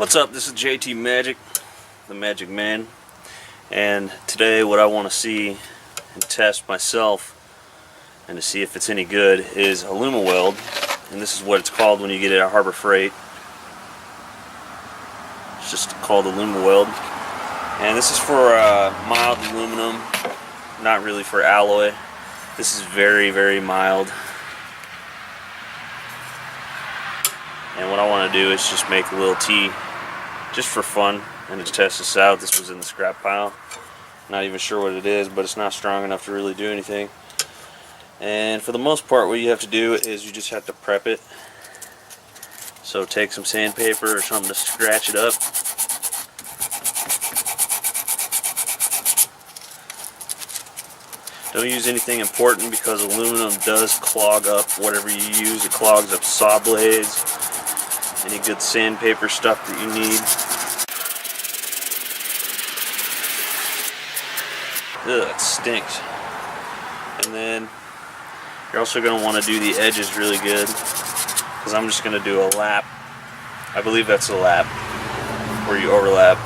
What's up? This is JT Magic, the Magic Man, and today what I want to see and test myself and to see if it's any good is Alumaweld, and this is what it's called when you get it at Harbor Freight. It's just called Alumaweld, and this is for mild aluminum, not really for alloy. This is very, very mild. And what I want to do is just make a little tea just for fun and to test this out. This was in the scrap pile. Not even sure what it is, but it's not strong enough to really do anything. And for the most part, what you have to do is you just have to prep it. So take some sandpaper or something to scratch it up. Don't use anything important because aluminum does clog up whatever you use. It clogs up saw blades, any good sandpaper stuff that you need. Ugh, it stinks. And then you're also going to want to do the edges really good, because I'm just going to do a lap. I believe that's a lap where you overlap.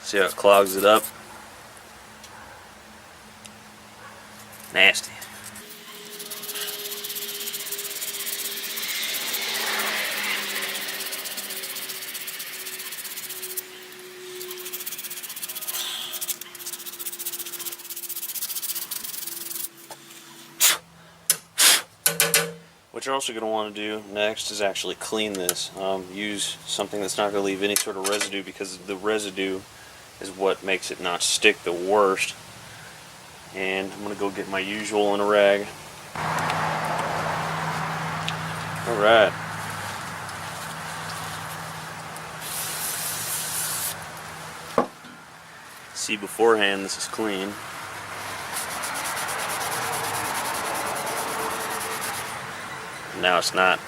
See how it clogs it up? Nasty. What you're also going to want to do next is actually clean this. Use something that's not going to leave any sort of residue, because the residue is what makes it not stick the worst. And I'm going to go get my usual in a rag. Alright. See beforehand this is clean. Now it's not.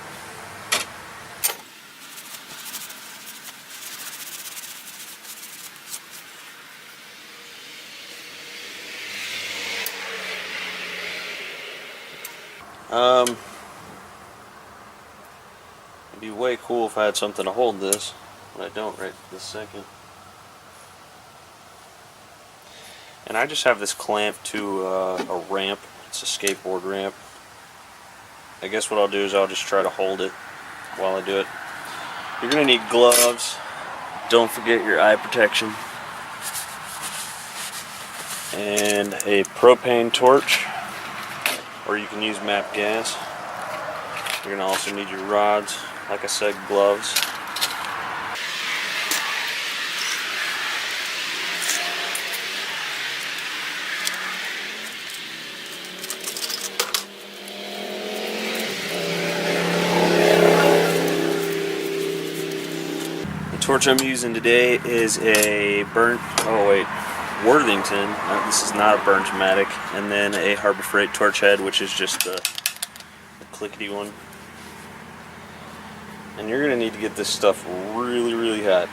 It'd be way cool if I had something to hold this, but I don't right this second. And I just have this clamp to a ramp. It's a skateboard ramp. I guess what I'll do is I'll just try to hold it while I do it. You're going to need gloves. Don't forget your eye protection. And a propane torch, or you can use MAP gas. You're going to also need your rods, like I said, gloves. The torch I'm using today is a Worthington. This is not a Burnt-O-Matic. And then a Harbor Freight torch head, which is just the clickety one. And you're going to need to get this stuff really, really hot.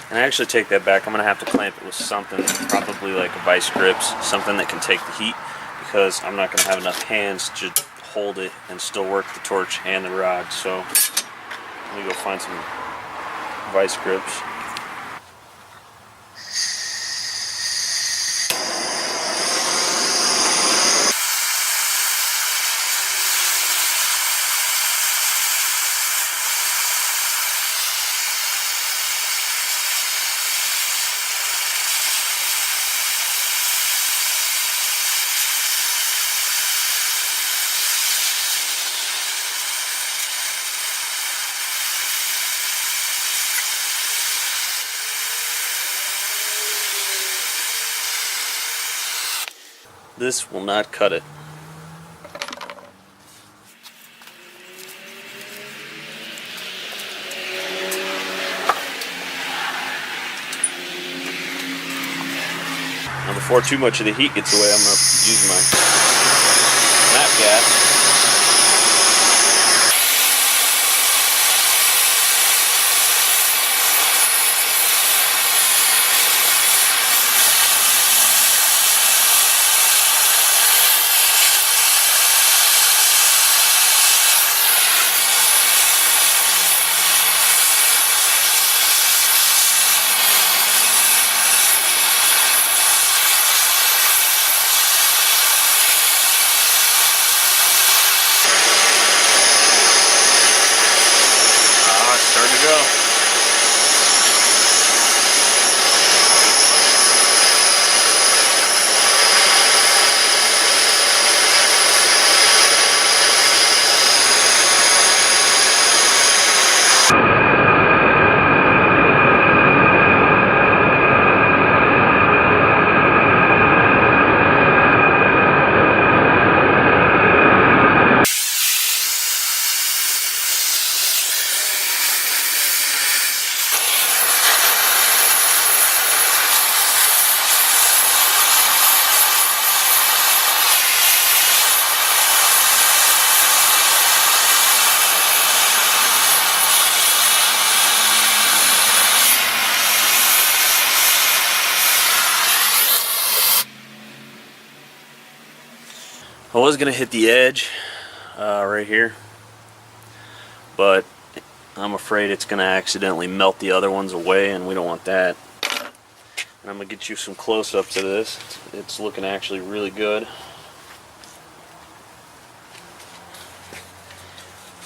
And I actually take that back. I'm going to have to clamp it with something, probably like a vice grips, something that can take the heat, because I'm not going to have enough hands to hold it and still work the torch and the rod. So let me go find some vice grips. This will not cut it. Now before too much of the heat gets away, I'm going to use my MAP gas. I was gonna hit the edge right here, but I'm afraid it's gonna accidentally melt the other ones away, and we don't want that. And I'm gonna get you some close-ups of this. It's looking actually really good,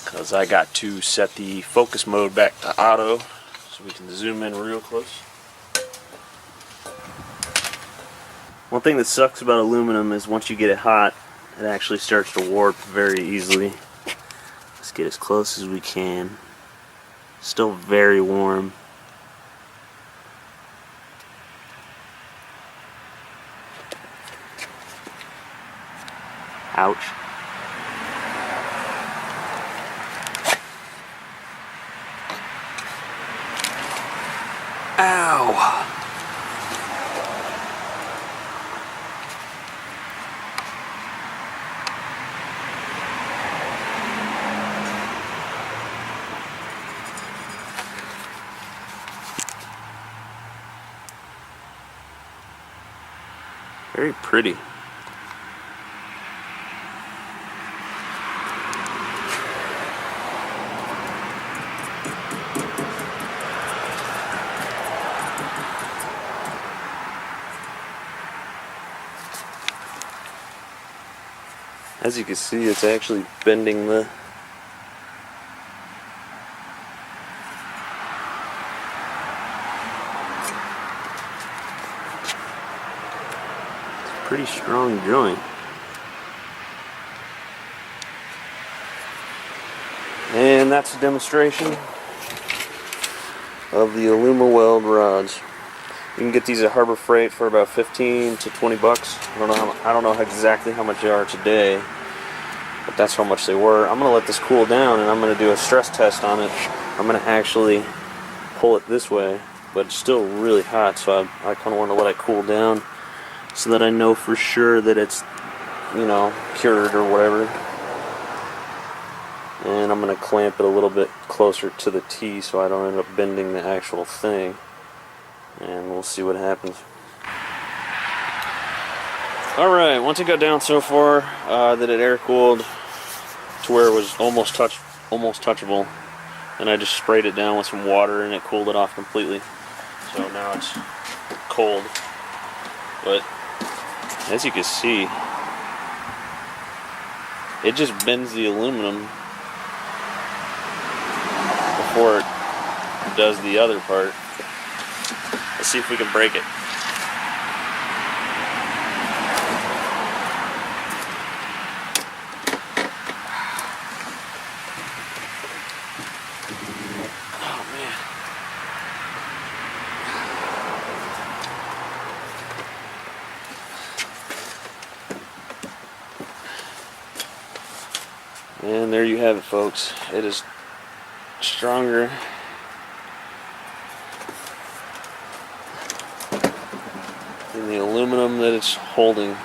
because I got to set the focus mode back to auto so we can zoom in real close. One thing that sucks about aluminum is once you get it hot, it actually starts to warp very easily. Let's get as close as we can. Still very warm. Ouch. Ow! Very pretty. As you can see, it's actually bending the pretty strong joint. And that's a demonstration of the AlumaWeld rods. You can get these at Harbor Freight for about 15 to 20 bucks. I don't know exactly how much they are today, but that's how much they were. I'm gonna let this cool down and I'm gonna do a stress test on it. I'm gonna actually pull it this way, but it's still really hot, so I kind of want to let it cool down so that I know for sure that it's, you know, cured or whatever. And I'm gonna clamp it a little bit closer to the T so I don't end up bending the actual thing. And we'll see what happens. Alright, once it got down so far that it air cooled to where it was almost touchable, and I just sprayed it down with some water and it cooled it off completely. So now it's cold. But as you can see, it just bends the aluminum before it does the other part. Let's see if we can break it. Oh man. And there you have it, folks. It is stronger than the aluminum that it's holding.